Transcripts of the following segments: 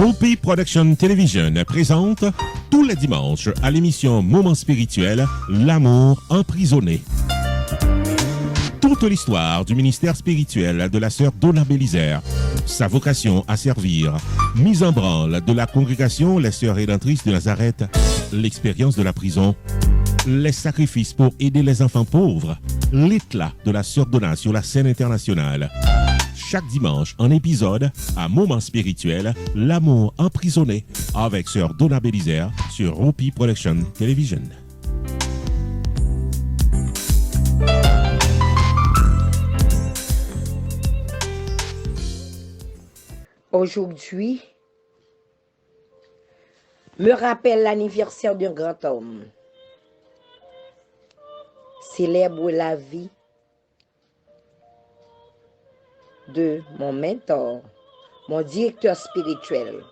Hopi Production Television présente tous les dimanches à l'émission Moment spirituel, L'amour emprisonné. Toute l'histoire du ministère spirituel de la sœur Donna Bélisaire, sa vocation à servir, mise en branle de la congrégation Les Sœurs Rédemptrices de Nazareth, l'expérience de la prison, les sacrifices pour aider les enfants pauvres, l'éclat de la sœur Donna sur la scène internationale. Chaque dimanche, un épisode à Moment spirituel, L'amour emprisonné, avec sœur Donna Bélisaire sur Hopi Production Television. Aujourd'hui, me rappelle l'anniversaire d'un grand homme. Célèbre la vie de mon mentor, mon directeur spirituel,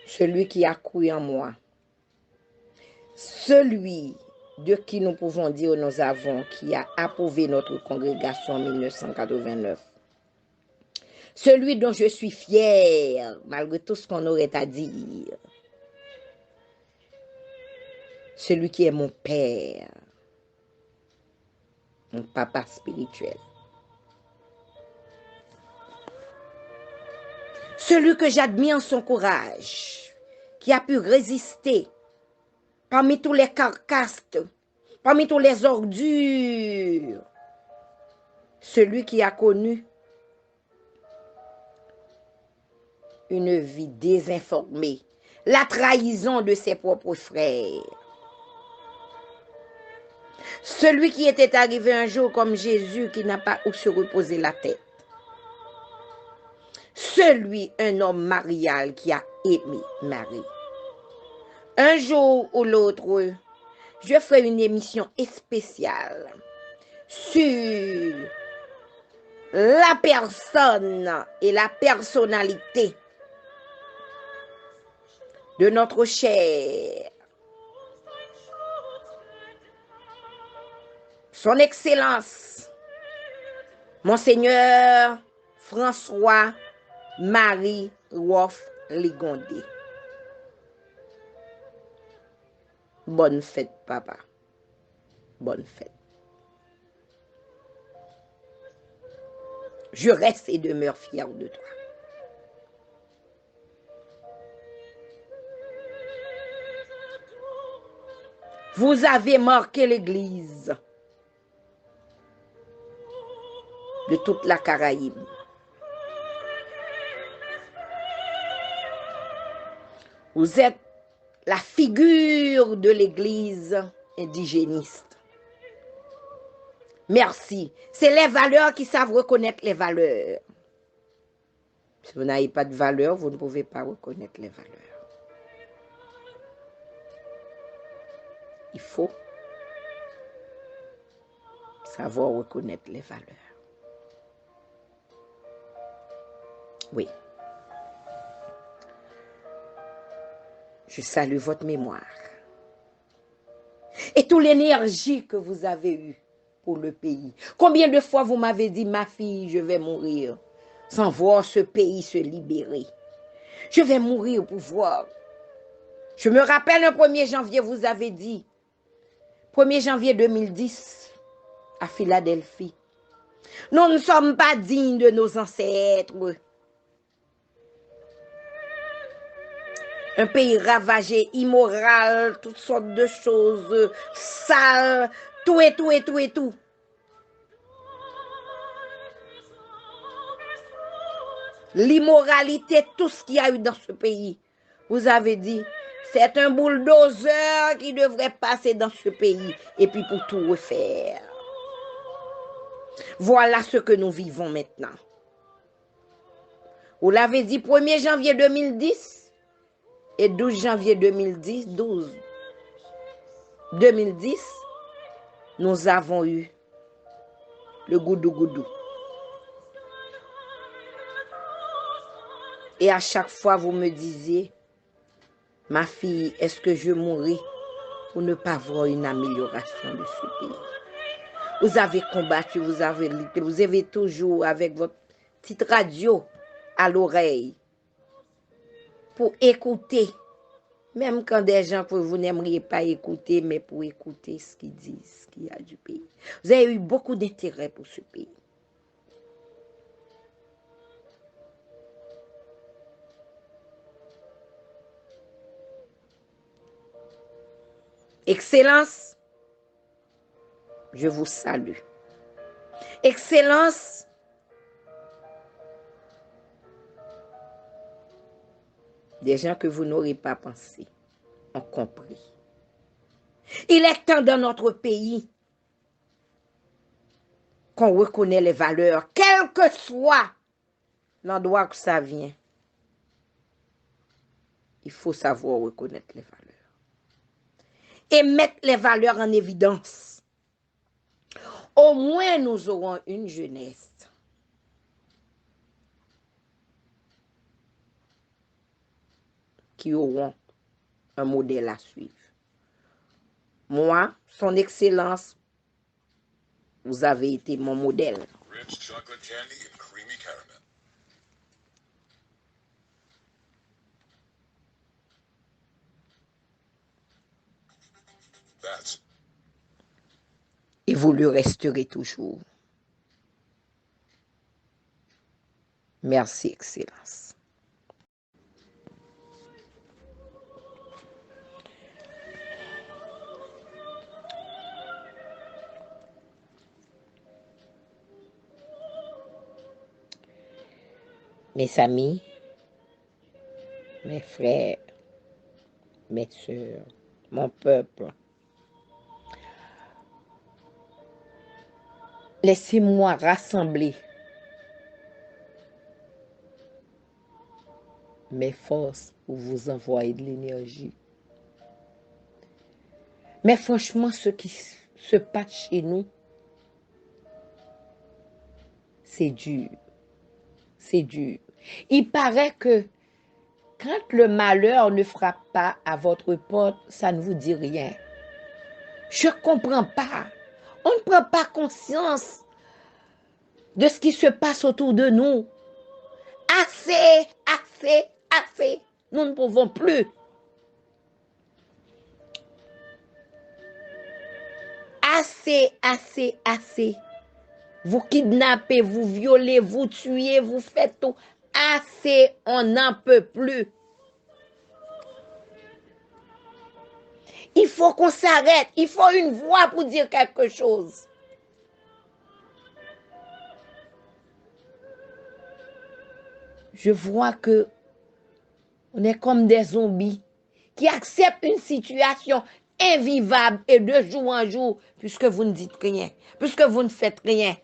celui qui a cru en moi, celui de qui nous pouvons dire nous avons, qui a approuvé notre congrégation en 1989. Celui dont je suis fier, malgré tout ce qu'on aurait à dire. Celui qui est mon père, mon papa spirituel. Celui que j'admire son courage, qui a pu résister parmi tous les carcasses, parmi tous les ordures. Celui qui a connu une vie désinformée, la trahison de ses propres frères. Celui qui était arrivé un jour comme Jésus, qui n'a pas où se reposer la tête. Celui, un homme marial qui a aimé Marie. Un jour ou l'autre, je ferai une émission spéciale sur la personne et la personnalité de notre cher, Son Excellence, Monseigneur François-Marie Wolf Ligondé. Bonne fête, papa. Bonne fête. Je reste et demeure fier de toi. Vous avez marqué l'Église de toute la Caraïbe. Vous êtes la figure de l'Église indigéniste. Merci. C'est les valeurs qui savent reconnaître les valeurs. Si vous n'avez pas de valeurs, vous ne pouvez pas reconnaître les valeurs. Il faut savoir reconnaître les valeurs. Oui. Je salue votre mémoire et toute l'énergie que vous avez eue pour le pays. Combien de fois vous m'avez dit, ma fille, je vais mourir sans voir ce pays se libérer. Je vais mourir pour voir. Je me rappelle le 1er janvier, vous avez dit, 1er janvier 2010, à Philadelphie. Nous ne sommes pas dignes de nos ancêtres. Un pays ravagé, immoral, toutes sortes de choses, sales, tout et tout et tout et tout. L'immoralité, tout ce qu'il y a eu dans ce pays. Vous avez dit, c'est un bulldozer qui devrait passer dans ce pays et puis pour tout refaire. Voilà ce que nous vivons maintenant. Vous l'avez dit 1er janvier 2010 et 12 janvier 2010, 2010, nous avons eu le goudou-goudou. Et à chaque fois, vous me disiez, ma fille, est-ce que je mourrai pour ne pas voir une amélioration de ce pays? Vous avez combattu, vous avez toujours avec votre petite radio à l'oreille pour écouter. Même quand des gens que vous n'aimeriez pas écouter, mais pour écouter ce qu'ils disent, ce qu'il y a du pays. Vous avez eu beaucoup d'intérêt pour ce pays. Excellence, je vous salue. Excellence, des gens que vous n'aurez pas pensé ont compris. Il est temps dans notre pays qu'on reconnaît les valeurs, quel que soit l'endroit que ça vient. Il faut savoir reconnaître les valeurs et mettre les valeurs en évidence. Au moins, nous aurons une jeunesse qui auront un modèle à suivre. Moi, son excellence, vous avez été mon modèle. Rich chocolate candy and creamy caramel. That's Et vous le resterez toujours. Merci, Excellence. Mes amis, mes frères, mes sœurs, mon peuple, laissez-moi rassembler mes forces pour vous envoyer de l'énergie. Mais franchement, ce qui se passe chez nous, c'est dur. C'est dur. Il paraît que quand le malheur ne frappe pas à votre porte, ça ne vous dit rien. Je ne comprends pas. On ne prend pas conscience de ce qui se passe autour de nous. Assez, assez, assez. Nous ne pouvons plus. Assez, assez, assez. Vous kidnappez, vous violez, vous tuez, vous faites tout. Assez, on n'en peut plus. Il faut qu'on s'arrête. Il faut une voix pour dire quelque chose. Je vois que on est comme des zombies qui acceptent une situation invivable et de jour en jour, puisque vous ne dites rien, puisque vous ne faites rien.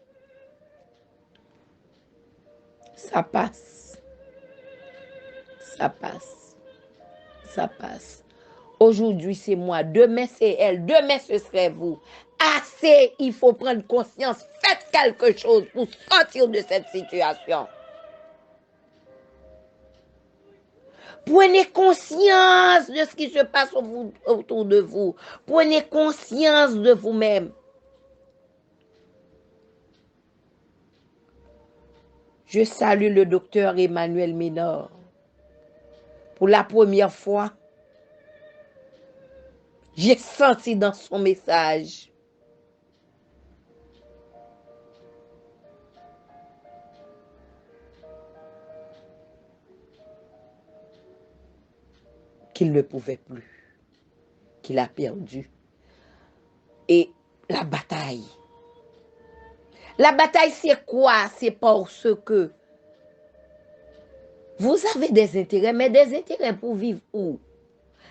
Ça passe. Ça passe. Ça passe. Aujourd'hui, c'est moi. Demain, c'est elle. Demain, ce serait vous. Assez, il faut prendre conscience. Faites quelque chose pour sortir de cette situation. Prenez conscience de ce qui se passe autour de vous. Prenez conscience de vous-même. Je salue le docteur Emmanuel Ménard. Pour la première fois, j'ai senti dans son message qu'il ne pouvait plus, qu'il a perdu. Et la bataille, c'est quoi? C'est parce que vous avez des intérêts, mais des intérêts pour vivre où?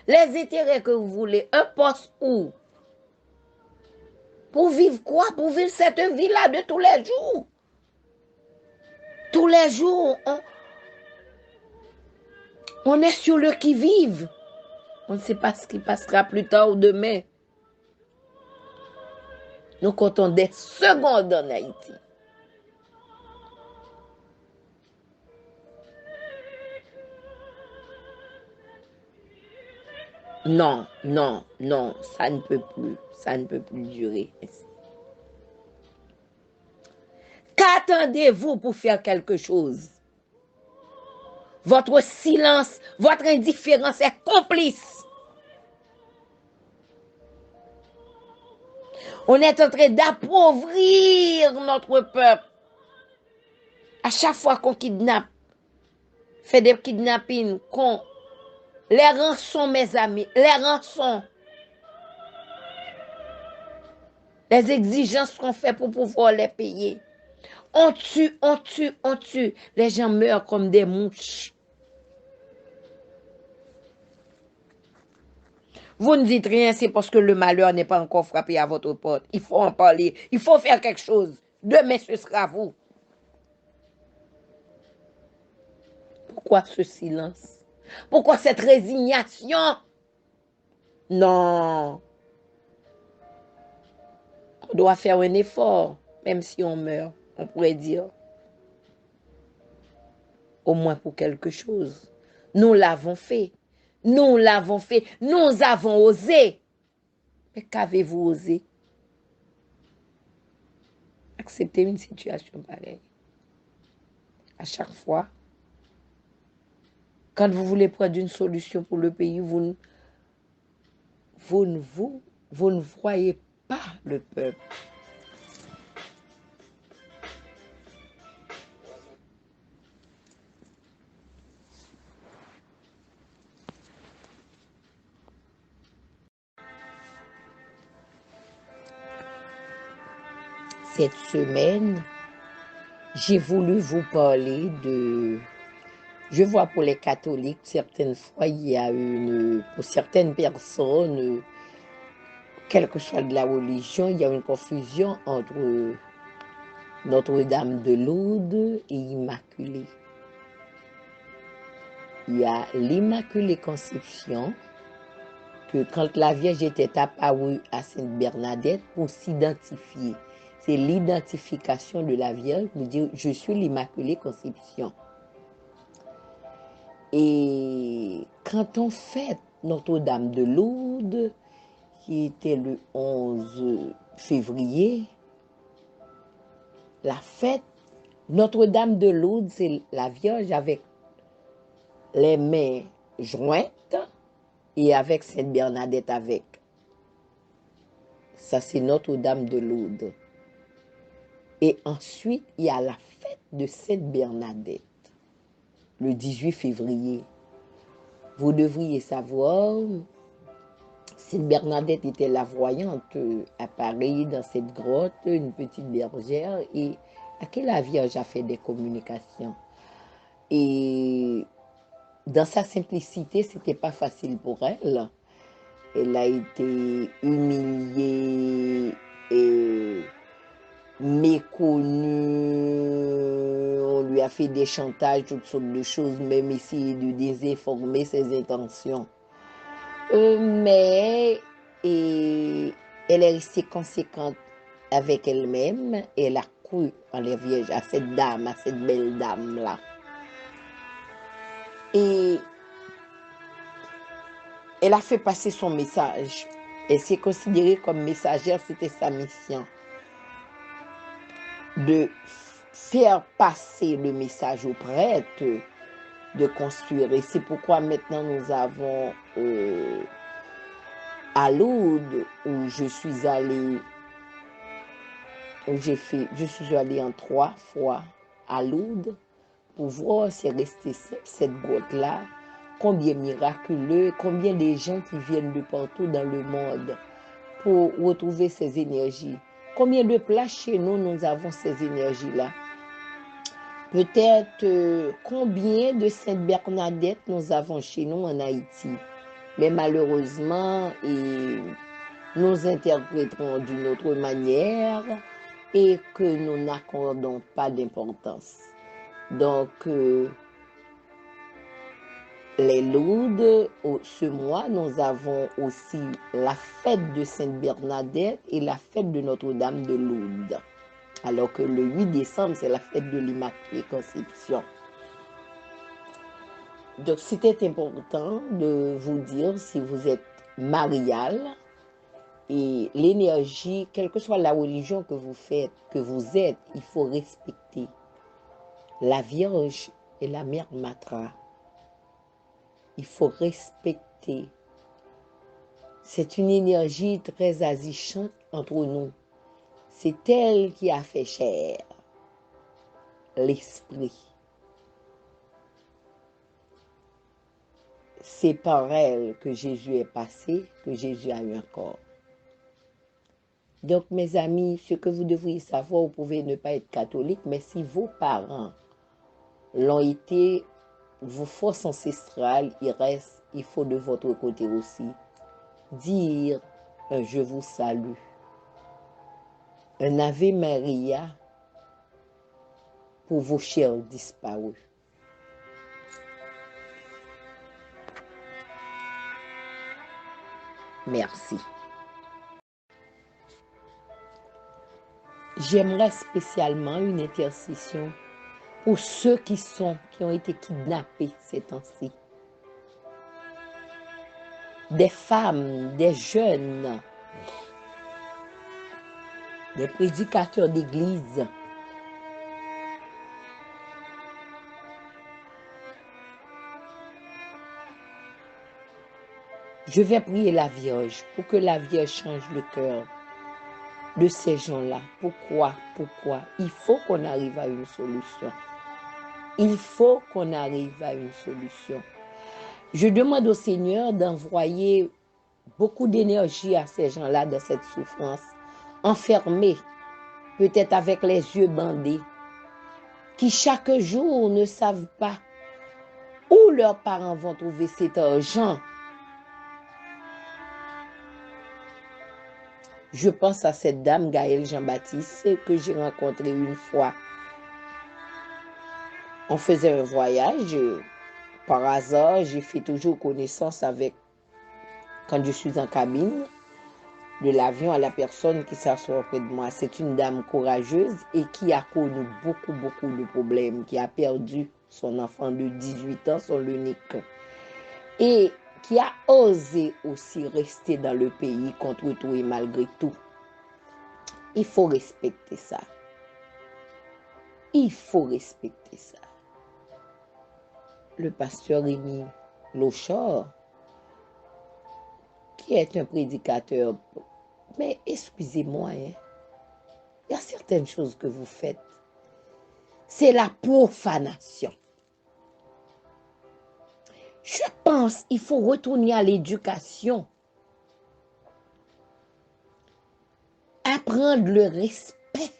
Les intérêts que vous voulez, un poste où? Pour vivre quoi? Pour vivre cette vie-là de tous les jours. Tous les jours, on est sur le qui-vive. On ne sait pas ce qui passera plus tard ou demain. Nous comptons des secondes en Haïti. Non, non, non, ça ne peut plus. Ça ne peut plus durer. Qu'attendez-vous pour faire quelque chose? Votre silence, votre indifférence est complice. On est en train d'appauvrir notre peuple. À chaque fois qu'on kidnappe, fait des kidnappings, les rançons, mes amis, les rançons, les exigences qu'on fait pour pouvoir les payer. On tue, on tue, on tue. Les gens meurent comme des mouches. Vous ne dites rien, c'est parce que le malheur n'est pas encore frappé à votre porte. Il faut en parler, il faut faire quelque chose. Demain, ce sera vous. Pourquoi ce silence? Pourquoi cette résignation? Non. On doit faire un effort, même si on meurt, on pourrait dire. Au moins pour quelque chose. Nous l'avons fait. Nous l'avons fait. Nous avons osé. Mais qu'avez-vous osé? Accepter une situation pareille. À chaque fois, quand vous voulez prendre une solution pour le pays, vous ne voyez pas le peuple. Cette semaine, j'ai voulu vous parler de... Je vois pour les catholiques, certaines fois, il y a pour certaines personnes, quelle que soit de la religion, il y a une confusion entre Notre-Dame de Lourdes et Immaculée. Il y a l'Immaculée Conception, que quand la Vierge était apparue à Sainte-Bernadette pour s'identifier. C'est l'identification de la Vierge pour dire je suis l'Immaculée Conception. Et quand on fête Notre-Dame de Lourdes, qui était le 11 février, la fête Notre-Dame de Lourdes, c'est la Vierge avec les mains jointes et avec Sainte Bernadette avec. Ça, c'est Notre-Dame de Lourdes. Et ensuite, il y a la fête de Sainte Bernadette, le 18 février. Vous devriez savoir, Sainte Bernadette était la voyante à Paris, dans cette grotte, une petite bergère, et à qui la Vierge a fait des communications. Et dans sa simplicité, c'était pas facile pour elle. Elle a été humiliée et méconnue. On lui a fait des chantages, toutes sortes de choses, même essayer de désinformer ses intentions. Mais elle est restée conséquente avec elle-même. Elle a cru en les Vierges, à cette dame, à cette belle dame-là. Et elle a fait passer son message. Elle s'est considérée comme messagère, c'était sa mission. De faire passer le message aux prêtres, de construire. Et c'est pourquoi maintenant nous avons à Lourdes, où je suis allée, je suis allée en 3 fois à Lourdes pour voir si resté cette grotte-là, combien miraculeux, combien de gens qui viennent de partout dans le monde pour retrouver ces énergies. Combien de places chez nous, nous avons ces énergies-là. Peut-être combien de Sainte Bernadette nous avons chez nous en Haïti. Mais malheureusement, nous interpréterons d'une autre manière et que nous n'accordons pas d'importance. Donc, les Lourdes, ce mois, nous avons aussi la fête de Sainte Bernadette et la fête de Notre-Dame de Lourdes. Alors que le 8 décembre, c'est la fête de l'Immaculée Conception. Donc, c'était important de vous dire si vous êtes marial et l'énergie, quelle que soit la religion que vous faites, que vous êtes, il faut respecter la Vierge et la Mère Matra. Il faut respecter. C'est une énergie très agichante entre nous. C'est elle qui a fait chair l'esprit. C'est par elle que Jésus est passé, que Jésus a eu un corps. Donc, mes amis, ce que vous devriez savoir, vous pouvez ne pas être catholique, mais si vos parents l'ont été, vos forces ancestrales, il faut de votre côté aussi dire un je vous salue, un Ave Maria pour vos chers disparus. Merci. J'aimerais spécialement une intercession pour ceux qui ont été kidnappés ces temps-ci. Des femmes, des jeunes, des prédicateurs d'église. Je vais prier la Vierge pour que la Vierge change le cœur de ces gens-là. Pourquoi? Il faut qu'on arrive à une solution. Il faut qu'on arrive à une solution. Je demande au Seigneur d'envoyer beaucoup d'énergie à ces gens-là dans cette souffrance, enfermés, peut-être avec les yeux bandés, qui chaque jour ne savent pas où leurs parents vont trouver cet argent. Je pense à cette dame, Gaëlle Jean-Baptiste, que j'ai rencontrée une fois. On faisait un voyage. Par hasard, j'ai fait toujours connaissance avec, quand je suis en cabine de l'avion, à la personne qui s'assoit auprès de moi. C'est une dame courageuse et qui a connu beaucoup de problèmes, qui a perdu son enfant de 18 ans, son unique. Et qui a osé aussi rester dans le pays contre tout et malgré tout. Il faut respecter ça. Il faut respecter ça. Le pasteur Rémi Lochor, qui est un prédicateur, mais excusez-moi, il y a certaines choses que vous faites. C'est la profanation. Je pense qu'il faut retourner à l'éducation. Apprendre le respect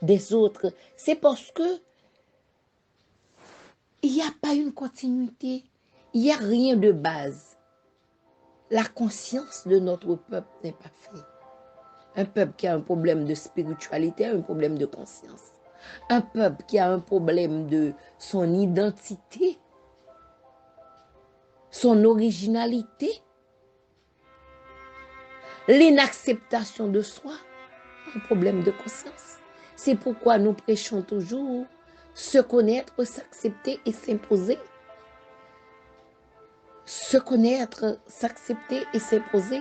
des autres. C'est parce que il n'y a pas une continuité. Il n'y a rien de base. La conscience de notre peuple n'est pas faite. Un peuple qui a un problème de spiritualité a un problème de conscience. Un peuple qui a un problème de son identité, son originalité, l'inacceptation de soi, un problème de conscience. C'est pourquoi nous prêchons toujours se connaître, s'accepter et s'imposer. Se connaître, s'accepter et s'imposer.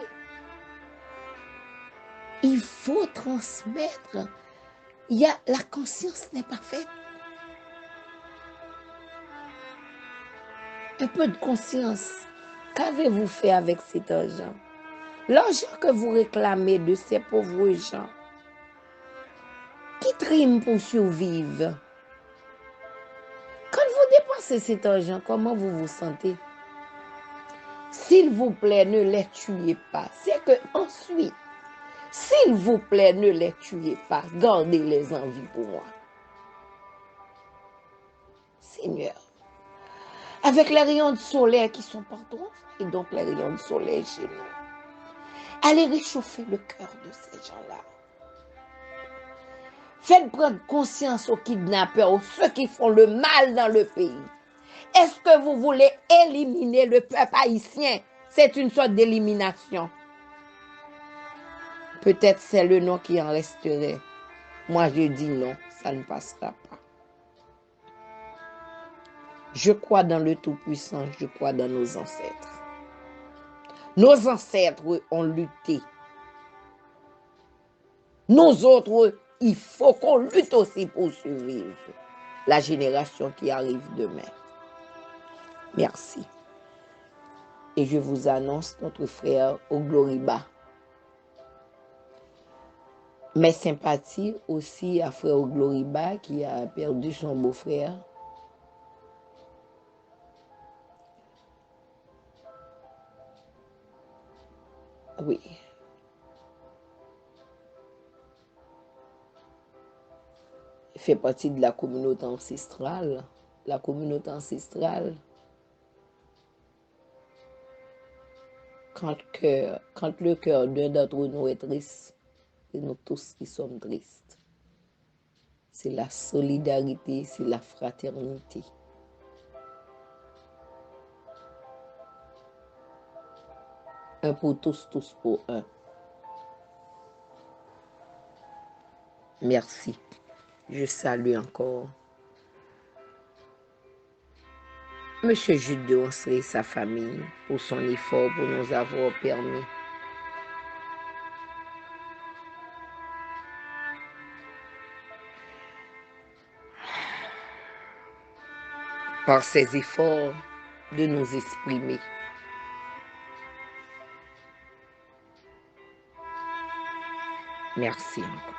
Il faut transmettre. La conscience n'est pas faite. Un peu de conscience. Qu'avez-vous fait avec cet argent? L'argent que vous réclamez de ces pauvres gens qui triment pour survivre. Quand vous dépensez cet argent, comment vous vous sentez? S'il vous plaît, ne les tuez pas. C'est que ensuite, s'il vous plaît, ne les tuez pas. Gardez-les en vie pour moi. Seigneur, avec les rayons de soleil qui sont partout, et donc les rayons de soleil chez nous, allez réchauffer le cœur de ces gens-là. Faites prendre conscience aux kidnappeurs, aux ceux qui font le mal dans le pays. Est-ce que vous voulez éliminer le peuple haïtien? C'est une sorte d'élimination. Peut-être c'est le nom qui en resterait. Moi, je dis non, ça ne passera pas. Je crois dans le Tout-Puissant, je crois dans nos ancêtres. Nos ancêtres ont lutté. Nous autres, il faut qu'on lutte aussi pour survivre la génération qui arrive demain. Merci. Et je vous annonce notre frère Ogloriba. Mes sympathies aussi à frère Ogloriba qui a perdu son beau-frère. Oui. Il fait partie de la communauté ancestrale. La communauté ancestrale, quand le cœur d'un d'entre nous est triste, c'est nous tous qui sommes tristes. C'est la solidarité, c'est la fraternité. Un pour tous, tous pour un. Merci. Je salue encore Monsieur Jude de Onsley et sa famille pour son effort pour nous avoir permis par ses efforts de nous exprimer. Merci encore.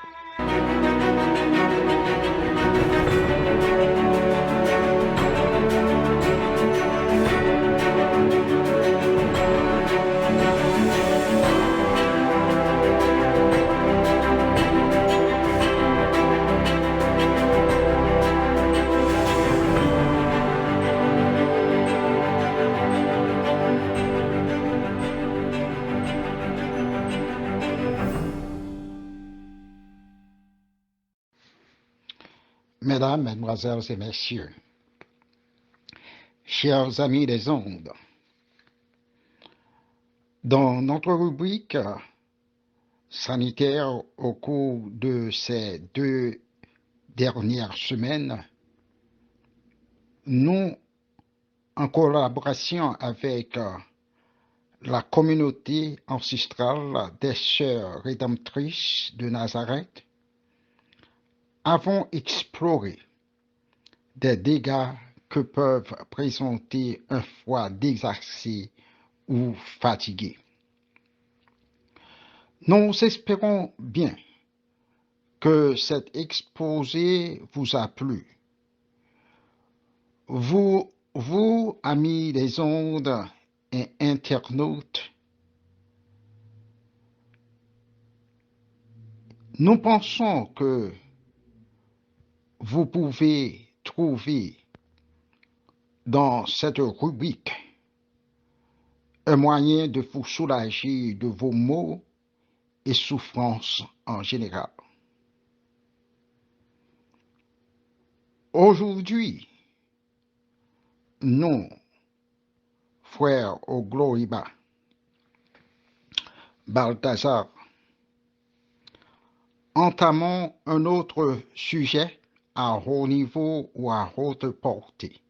Mesdames, Mesdemoiselles et Messieurs, chers amis des ondes, dans notre rubrique sanitaire au cours de ces 2 dernières semaines, nous, en collaboration avec la communauté ancestrale des Sœurs rédemptrices de Nazareth, avons exploré des dégâts que peuvent présenter un foie désaxé ou fatigué. Nous espérons bien que cet exposé vous a plu. Vous, amis des ondes et internautes, nous pensons que vous pouvez trouver dans cette rubrique un moyen de vous soulager de vos maux et souffrances en général. Aujourd'hui, nous, frères Ogloriba, Balthazar, entamons un autre sujet à haut niveau ou à haute portée.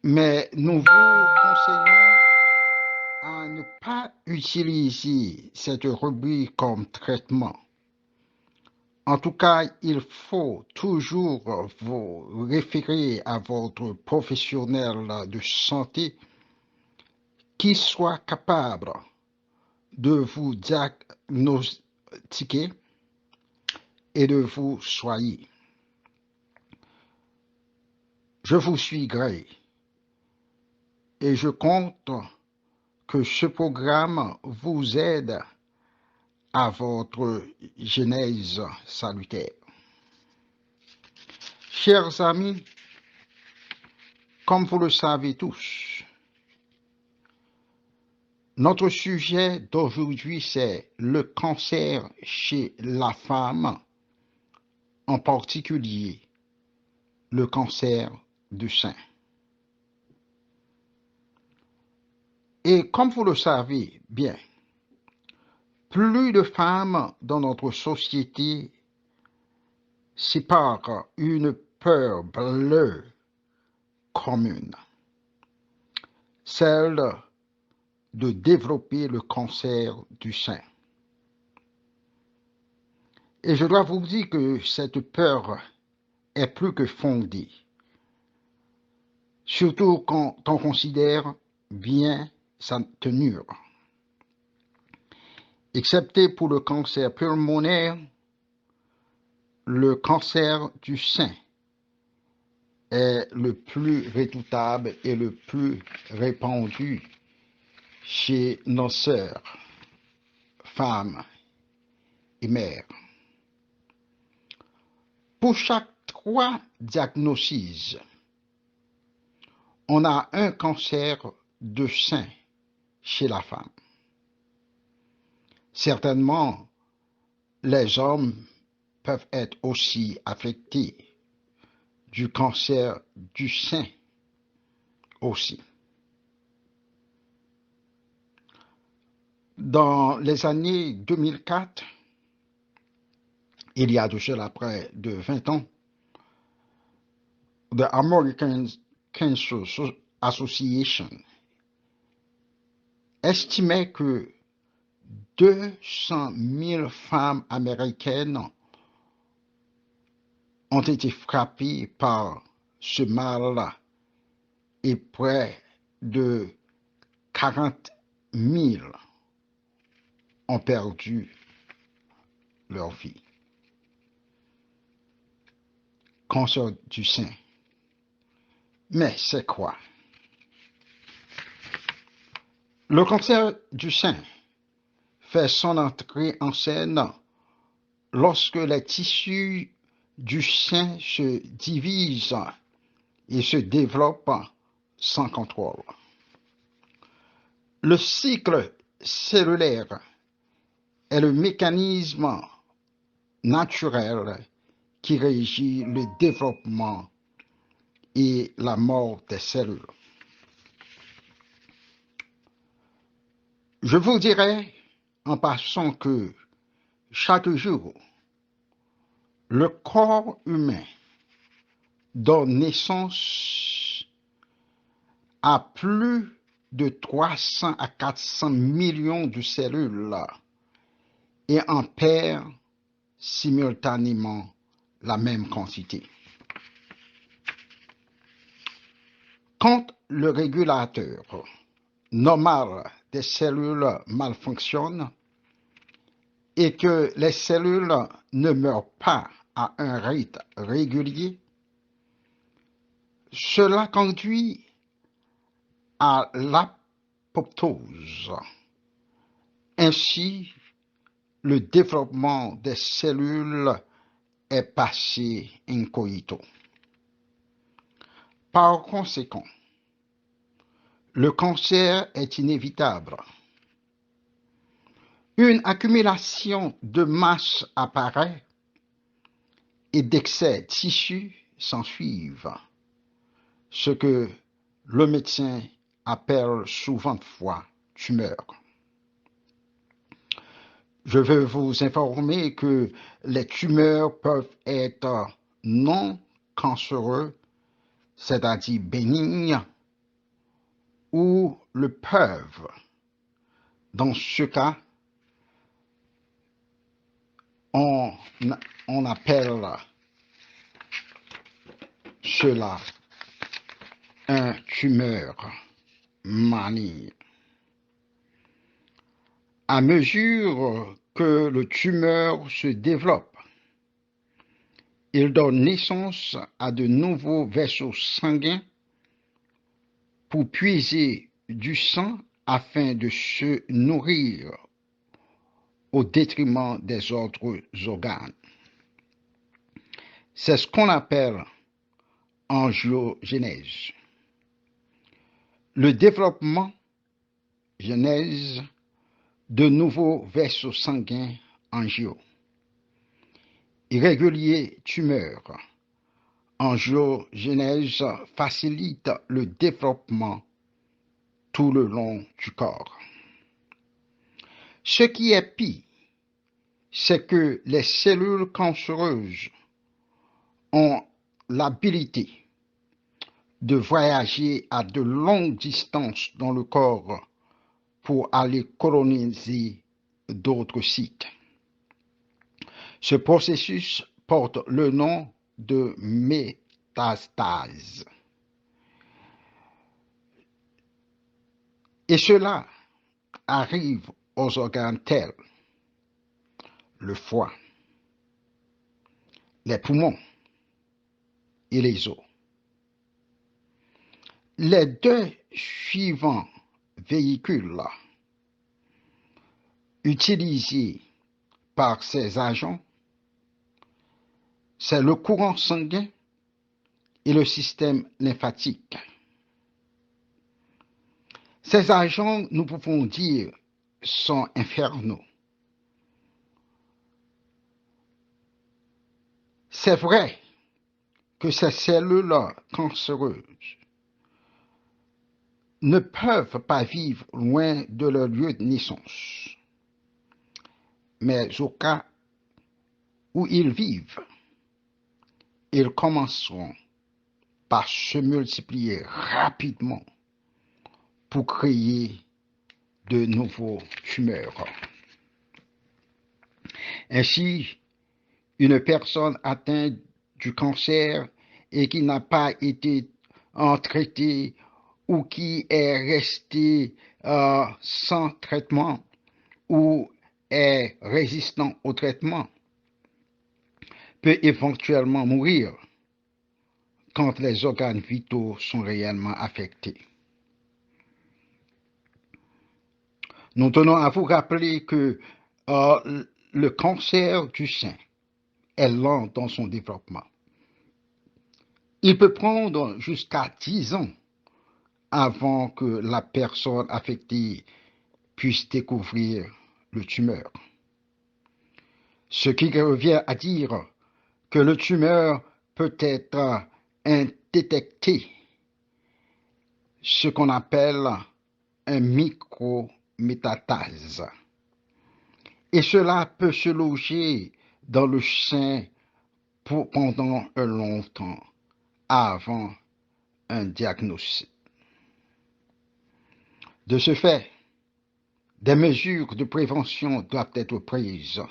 Mais nous vous conseillons à ne pas utiliser cette rubrique comme traitement. En tout cas, il faut toujours vous référer à votre professionnel de santé qui soit capable de vous diagnostiquer et de vous soigner. Je vous suis gré et je compte que ce programme vous aide à votre genèse salutaire. Chers amis, comme vous le savez tous, notre sujet d'aujourd'hui, c'est le cancer chez la femme, en particulier le cancer du sein. Et comme vous le savez bien, plus de femmes dans notre société séparent une peur bleue commune, celle de développer le cancer du sein. Et je dois vous dire que cette peur est plus que fondée. surtout quand on considère bien sa tenue. Excepté pour le cancer pulmonaire, le cancer du sein est le plus redoutable et le plus répandu chez nos sœurs, femmes et mères. Pour chaque 3 diagnoses, on a un cancer de sein chez la femme. Certainement, les hommes peuvent être aussi affectés du cancer du sein aussi. Dans les années 2004, il y a de cela près de 20 ans, the American Cancer Association estimait que 200 000 femmes américaines ont été frappées par ce mal et près de 40 000 ont perdu leur vie. Cancer du sein. Mais c'est quoi? Le cancer du sein fait son entrée en scène lorsque les tissus du sein se divisent et se développent sans contrôle. Le cycle cellulaire est le mécanisme naturel qui régit le développement et la mort des cellules. Je vous dirais en passant que chaque jour, le corps humain donne naissance à plus de 300 à 400 millions de cellules et en perd simultanément la même quantité. Quand le régulateur normal des cellules malfonctionne et que les cellules ne meurent pas à un rythme régulier, cela conduit à l'apoptose. Ainsi, le développement des cellules est passé incognito. Par conséquent, le cancer est inévitable. Une accumulation de masse apparaît et d'excès de tissu s'ensuivent, ce que le médecin appelle souvent de fois tumeur. Je veux vous informer que les tumeurs peuvent être non cancéreux, c'est-à-dire bénignes, ou le peuvent. Dans ce cas, on appelle cela un tumeur maligne. À mesure que le tumeur se développe, il donne naissance à de nouveaux vaisseaux sanguins pour puiser du sang afin de se nourrir au détriment des autres organes. C'est ce qu'on appelle angiogénèse. Le développement génèse de nouveaux vaisseaux sanguins angio. Irrégulier tumeur. Angiogénèse facilite le développement tout le long du corps. Ce qui est pire, c'est que les cellules cancéreuses ont l'habilité de voyager à de longues distances dans le corps pour aller coloniser d'autres sites. Ce processus porte le nom de métastase. Et cela arrive aux organes tels le foie, les poumons et les os. Les deux suivants véhicules utilisés par ces agents, c'est le courant sanguin et le système lymphatique. Ces agents, nous pouvons dire, sont infernaux. C'est vrai que ces cellules cancéreuses ne peuvent pas vivre loin de leur lieu de naissance, mais au cas où ils vivent, ils commenceront par se multiplier rapidement pour créer de nouveaux tumeurs. Ainsi, une personne atteinte du cancer et qui n'a pas été traitée ou qui est restée sans traitement ou est résistant au traitement peut éventuellement mourir quand les organes vitaux sont réellement affectés. Nous tenons à vous rappeler que le cancer du sein est lent dans son développement. Il peut prendre jusqu'à 10 ans avant que la personne affectée puisse découvrir le tumeur. Ce qui revient à dire que le tumeur peut être indétecté, ce qu'on appelle un micrométatase. Et cela peut se loger dans le sein pendant un long temps avant un diagnostic. De ce fait, des mesures de prévention doivent être prises.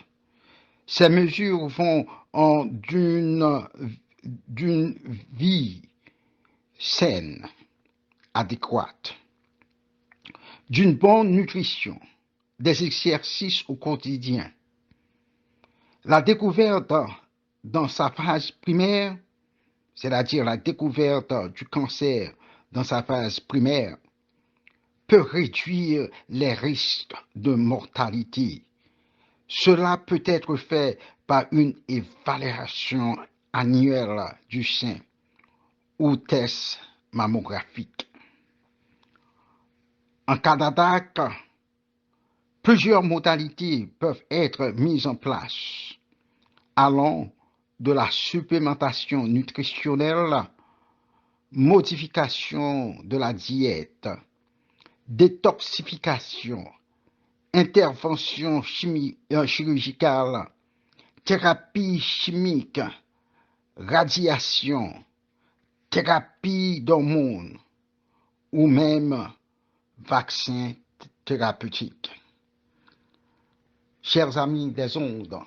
Ces mesures vont d'une vie saine, adéquate, d'une bonne nutrition, des exercices au quotidien. La découverte dans sa phase primaire, c'est-à-dire la découverte du cancer dans sa phase primaire, peut réduire les risques de mortalité. Cela peut être fait par une évaluation annuelle du sein ou test mammographique. En cas d'attaque, plusieurs modalités peuvent être mises en place, allant de la supplémentation nutritionnelle, modification de la diète, détoxification, intervention chirurgicale, thérapie chimique, radiation, thérapie d'hormones ou même vaccin thérapeutique. Chers amis des ondes,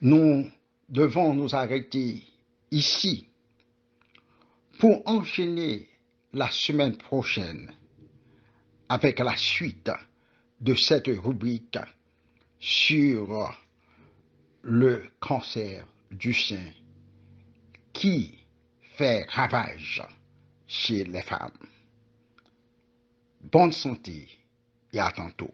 nous devons nous arrêter ici pour enchaîner la semaine prochaine avec la suite de cette rubrique sur le cancer du sein qui fait ravage chez les femmes. Bonne santé et à tantôt.